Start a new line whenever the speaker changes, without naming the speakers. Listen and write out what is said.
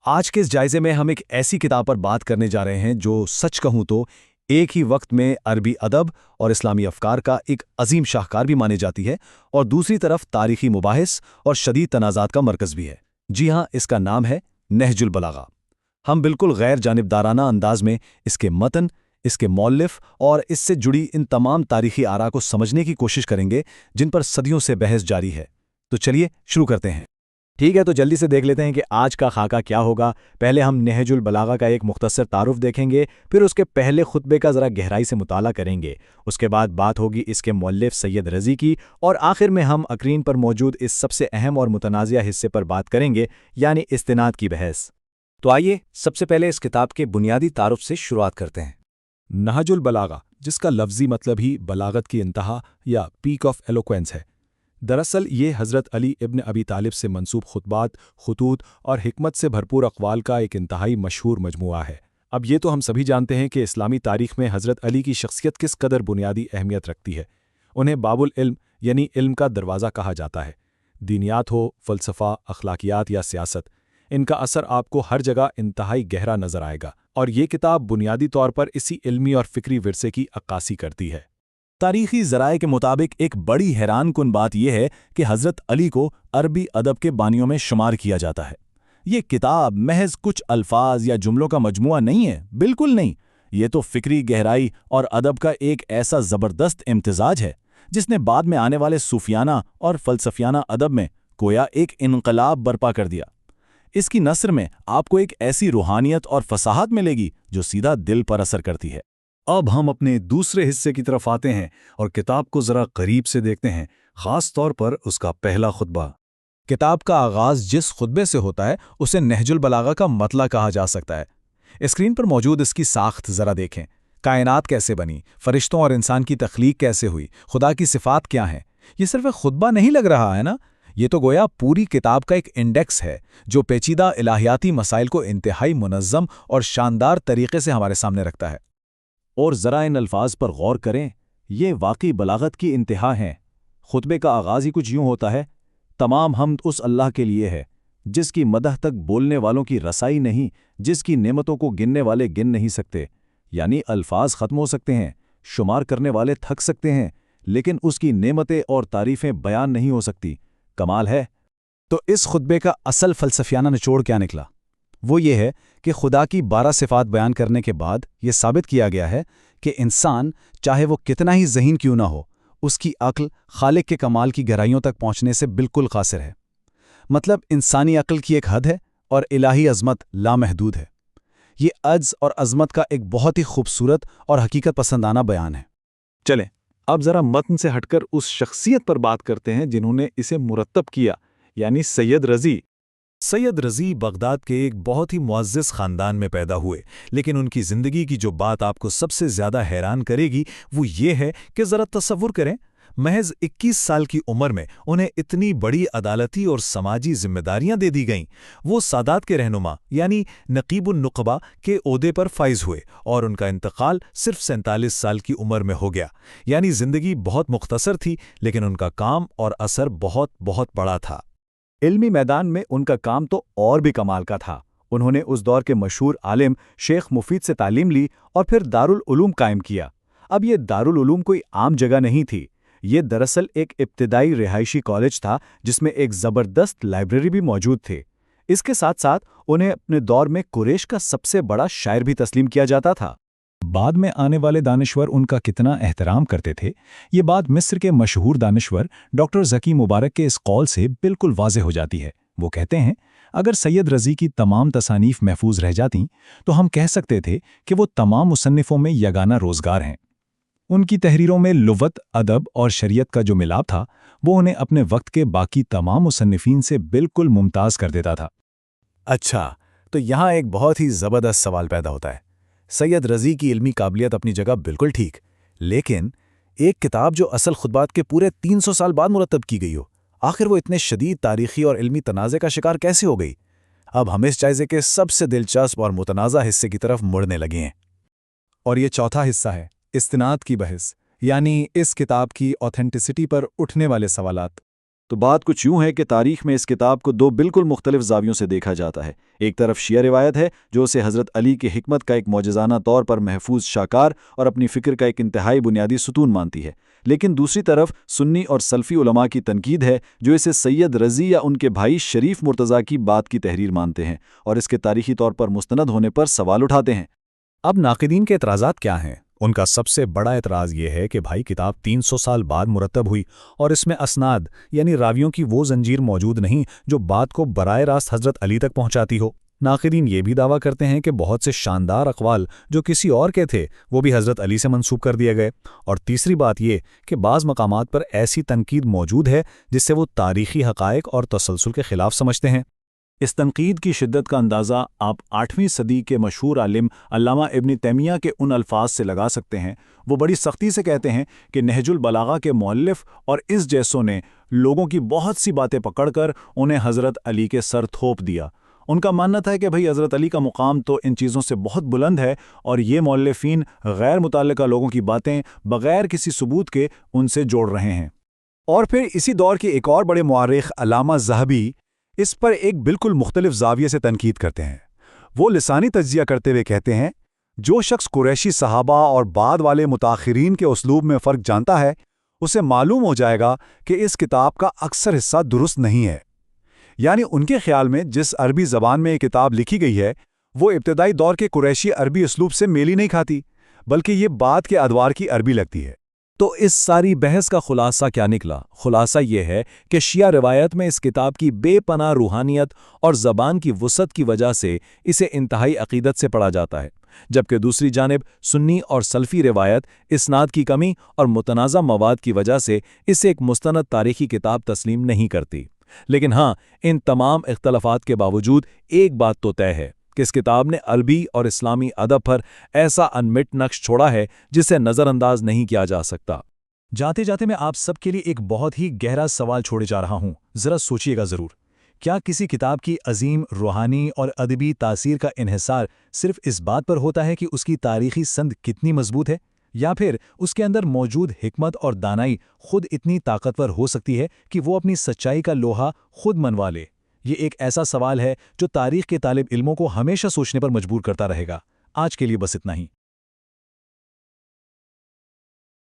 آج کے اس جائزے میں ہم ایک ایسی کتاب پر بات کرنے جا رہے ہیں جو سچ کہوں تو ایک ہی وقت میں عربی ادب اور اسلامی افکار کا ایک عظیم شاہکار بھی مانی جاتی ہے اور دوسری طرف تاریخی مباحث اور شدید تنازعات کا مرکز بھی ہے۔ جی ہاں، اس کا نام ہے نہج البلاغہ۔ ہم بالکل غیر جانبدارانہ انداز میں اس کے متن، اس کے مؤلف اور اس سے جڑی ان تمام تاریخی آراء کو سمجھنے کی کوشش کریں گے جن پر صدیوں سے بحث جاری ہے۔ تو چلیے شروع کرتے ہیں۔ ٹھیک ہے، تو جلدی سے دیکھ لیتے ہیں کہ آج کا خاکہ کیا ہوگا۔ پہلے ہم نہج البلاغہ کا ایک مختصر تعارف دیکھیں گے، پھر اس کے پہلے خطبے کا ذرا گہرائی سے مطالعہ کریں گے، اس کے بعد بات ہوگی اس کے مؤلف سید رضی کی، اور آخر میں ہم اکرین پر موجود اس سب سے اہم اور متنازعہ حصے پر بات کریں گے، یعنی استناد کی بحث۔ تو آئیے سب سے پہلے اس کتاب کے بنیادی تعارف سے شروعات کرتے ہیں۔
نہج البلاغہ، جس کا لفظی مطلب ہی بلاغت کی انتہا یا پیک آف ایلوکوینس ہے، دراصل یہ حضرت علی ابن ابی طالب سے منسوب خطبات، خطوط اور حکمت سے بھرپور اقوال کا ایک انتہائی مشہور مجموعہ ہے۔ اب یہ تو ہم سبھی جانتے ہیں کہ اسلامی تاریخ میں حضرت علی کی شخصیت کس قدر بنیادی اہمیت رکھتی ہے۔ انہیں باب العلم یعنی علم کا دروازہ کہا جاتا ہے۔ دینیات ہو، فلسفہ، اخلاقیات یا سیاست، ان کا اثر آپ کو ہر جگہ انتہائی گہرا نظر آئے گا، اور یہ کتاب بنیادی طور پر اسی علمی اور فکری ورثے کی عکاسی کرتی ہے۔
تاریخی ذرائع کے مطابق ایک بڑی حیران کن بات یہ ہے کہ حضرت علی کو عربی ادب کے بانیوں میں شمار کیا جاتا ہے۔ یہ کتاب محض کچھ الفاظ یا جملوں کا مجموعہ نہیں ہے، بالکل نہیں۔ یہ تو فکری گہرائی اور ادب کا ایک ایسا زبردست امتزاج ہے جس نے بعد میں آنے والے صوفیانہ اور فلسفیانہ ادب میں گویا ایک انقلاب برپا کر دیا۔ اس کی نثر میں آپ کو ایک ایسی روحانیت اور فصاحت ملے گی جو سیدھا دل پر اثر کرتی ہے۔ اب ہم اپنے دوسرے حصے کی طرف آتے ہیں اور کتاب کو ذرا قریب سے دیکھتے ہیں، خاص طور پر اس کا پہلا خطبہ۔ کتاب کا آغاز جس خطبے سے ہوتا ہے اسے نہج البلاغہ کا مطلع کہا جا سکتا ہے۔ اسکرین پر موجود اس کی ساخت ذرا دیکھیں۔ کائنات کیسے بنی، فرشتوں اور انسان کی تخلیق کیسے ہوئی، خدا کی صفات کیا ہیں۔ یہ صرف ایک خطبہ نہیں لگ رہا ہے نا، یہ تو گویا پوری کتاب کا ایک انڈیکس ہے جو پیچیدہ الہیاتی مسائل کو انتہائی منظم اور شاندار طریقے سے ہمارے سامنے رکھتا ہے۔ اور ذرا ان الفاظ پر غور کریں، یہ واقعی بلاغت کی انتہا ہیں۔ خطبے کا آغاز ہی کچھ یوں ہوتا ہے: تمام حمد اس اللہ کے لیے ہے جس کی مدح تک بولنے والوں کی رسائی نہیں، جس کی نعمتوں کو گننے والے گن نہیں سکتے۔ یعنی الفاظ ختم ہو سکتے ہیں، شمار کرنے والے تھک سکتے ہیں، لیکن اس کی نعمتیں اور تعریفیں بیان نہیں ہو سکتی۔ کمال ہے۔ تو اس خطبے کا اصل فلسفیانہ نچوڑ کیا نکلا؟ وہ یہ ہے کہ خدا کی 12 صفات بیان کرنے کے بعد یہ ثابت کیا گیا ہے کہ انسان چاہے وہ کتنا ہی ذہین کیوں نہ ہو، اس کی عقل خالق کے کمال کی گہرائیوں تک پہنچنے سے بالکل قاصر ہے۔ مطلب انسانی عقل کی ایک حد ہے اور الہی عظمت لامحدود ہے۔ یہ عجز اور عظمت کا ایک بہت ہی خوبصورت اور حقیقت پسندانہ بیان ہے۔ چلیں اب ذرا متن سے ہٹ کر اس شخصیت پر بات کرتے ہیں جنہوں نے اسے مرتب کیا، یعنی سید رضی۔ سید رضی بغداد کے ایک بہت ہی معزز خاندان میں پیدا ہوئے، لیکن ان کی زندگی کی جو بات آپ کو سب سے زیادہ حیران کرے گی وہ یہ ہے کہ ذرا تصور کریں، محض 21 سال کی عمر میں انہیں اتنی بڑی عدالتی اور سماجی ذمہ داریاں دے دی گئیں۔ وہ سادات کے رہنما یعنی نقیب النقبہ کے عہدے پر فائز ہوئے اور ان کا انتقال صرف 47 سال کی عمر میں ہو گیا۔ یعنی زندگی بہت مختصر تھی، لیکن ان کا کام اور اثر بہت بہت بڑا تھا۔ علمی میدان میں ان کا کام تو اور بھی کمال کا تھا۔ انہوں نے اس دور کے مشہور عالم شیخ مفید سے تعلیم لی اور پھر دارالعلوم قائم کیا۔ اب یہ دارالعلوم کوئی عام جگہ نہیں تھی، یہ دراصل ایک ابتدائی رہائشی کالج تھا جس میں ایک زبردست لائبریری بھی موجود تھی۔ اس کے ساتھ ساتھ انہیں اپنے دور میں قریش کا سب سے بڑا شاعر بھی تسلیم کیا جاتا تھا۔ بعد میں آنے والے دانشور ان کا کتنا احترام کرتے تھے، یہ بات مصر کے مشہور دانشور ڈاکٹر ذکی مبارک کے اس قول سے بالکل واضح ہو جاتی ہے۔ وہ کہتے ہیں، اگر سید رضی کی تمام تصانیف محفوظ رہ جاتیں تو ہم کہہ سکتے تھے کہ وہ تمام مصنفوں میں یگانہ روزگار ہیں۔ ان کی تحریروں میں لغت، ادب اور شریعت کا جو ملاپ تھا وہ انہیں اپنے وقت کے باقی تمام مصنفین سے بالکل ممتاز کر دیتا تھا۔ اچھا، تو یہاں ایک بہت ہی زبردست سوال پیدا ہوتا ہے۔ سید رضی کی علمی قابلیت اپنی جگہ بالکل ٹھیک، لیکن ایک کتاب جو اصل خطبات کے پورے 300 سال بعد مرتب کی گئی ہو، آخر وہ اتنے شدید تاریخی اور علمی تنازع کا شکار کیسے ہو گئی؟ اب ہم اس جائزے کے سب سے دلچسپ اور متنازع حصے کی طرف مڑنے لگے ہیں، اور یہ چوتھا حصہ ہے، استناد کی بحث، یعنی اس کتاب کی اوتھینٹسٹی پر اٹھنے والے سوالات۔ تو بات کچھ یوں ہے کہ تاریخ میں اس کتاب کو دو بالکل مختلف زاویوں سے دیکھا جاتا ہے۔ ایک طرف شیعہ روایت ہے جو اسے حضرت علی کی حکمت کا ایک معجزانہ طور پر محفوظ شاکار اور اپنی فکر کا ایک انتہائی بنیادی ستون مانتی ہے، لیکن دوسری طرف سنی اور سلفی علماء کی تنقید ہے جو اسے سید رضی یا ان کے بھائی شریف مرتضیٰ کی بات کی تحریر مانتے ہیں اور اس کے تاریخی طور پر مستند ہونے پر سوال اٹھاتے ہیں۔
اب ناقدین کے اعتراضات کیا ہیں؟ ان کا سب سے بڑا اعتراض یہ ہے کہ بھائی کتاب 300 سال بعد مرتب ہوئی اور اس میں اسناد یعنی راویوں کی وہ زنجیر موجود نہیں جو بات کو براہ راست حضرت علی تک پہنچاتی ہو۔ ناقدین یہ بھی دعویٰ کرتے ہیں کہ بہت سے شاندار اقوال جو کسی اور کے تھے وہ بھی حضرت علی سے منسوب کر دیے گئے، اور تیسری بات یہ کہ بعض مقامات پر ایسی تنقید موجود ہے جس سے وہ تاریخی حقائق اور تسلسل کے خلاف سمجھتے ہیں۔
اس تنقید کی شدت کا اندازہ آپ 8ویں صدی کے مشہور عالم علامہ ابن تیمیہ کے ان الفاظ سے لگا سکتے ہیں۔ وہ بڑی سختی سے کہتے ہیں کہ نہج البلاغہ کے مؤلف اور اس جیسوں نے لوگوں کی بہت سی باتیں پکڑ کر انہیں حضرت علی کے سر تھوپ دیا۔ ان کا ماننا تھا کہ بھئی حضرت علی کا مقام تو ان چیزوں سے بہت بلند ہے اور یہ مؤلفین غیر متعلقہ لوگوں کی باتیں بغیر کسی ثبوت کے ان سے جوڑ رہے ہیں۔
اور پھر اسی دور کے ایک اور بڑے مورخ علامہ ذہبی اس پر ایک بالکل مختلف زاویے سے تنقید کرتے ہیں۔ وہ لسانی تجزیہ کرتے ہوئے کہتے ہیں، جو شخص قریشی صحابہ اور بعد والے متاخرین کے اسلوب میں فرق جانتا ہے اسے معلوم ہو جائے گا کہ اس کتاب کا اکثر حصہ درست نہیں ہے۔ یعنی ان کے خیال میں جس عربی زبان میں یہ کتاب لکھی گئی ہے وہ ابتدائی دور کے قریشی عربی اسلوب سے میل ہی نہیں کھاتی، بلکہ یہ بعد کے ادوار کی عربی لگتی ہے۔
تو اس ساری بحث کا خلاصہ کیا نکلا؟ خلاصہ یہ ہے کہ شیعہ روایت میں اس کتاب کی بے پناہ روحانیت اور زبان کی وسعت کی وجہ سے اسے انتہائی عقیدت سے پڑھا جاتا ہے، جبکہ دوسری جانب سنی اور سلفی روایت اسناد کی کمی اور متنازع مواد کی وجہ سے اسے ایک مستند تاریخی کتاب تسلیم نہیں کرتی۔ لیکن ہاں، ان تمام اختلافات کے باوجود ایک بات تو طے ہے کہ اس کتاب نے عربی اور اسلامی ادب پر ایسا انمٹ نقش چھوڑا ہے جسے نظر انداز نہیں کیا جا سکتا۔
جاتے جاتے میں آپ سب کے لیے ایک بہت ہی گہرا سوال چھوڑے جا رہا ہوں، ذرا سوچئے گا ضرور۔ کیا کسی کتاب کی عظیم روحانی اور ادبی تاثیر کا انحصار صرف اس بات پر ہوتا ہے کہ اس کی تاریخی سند کتنی مضبوط ہے، یا پھر اس کے اندر موجود حکمت اور دانائی خود اتنی طاقتور ہو سکتی ہے کہ وہ اپنی سچائی کا لوہا خود منوا لے؟ یہ ایک ایسا سوال ہے جو تاریخ کے طالب علموں کو ہمیشہ سوچنے پر مجبور کرتا رہے گا۔ آج کے لیے بس اتنا ہی۔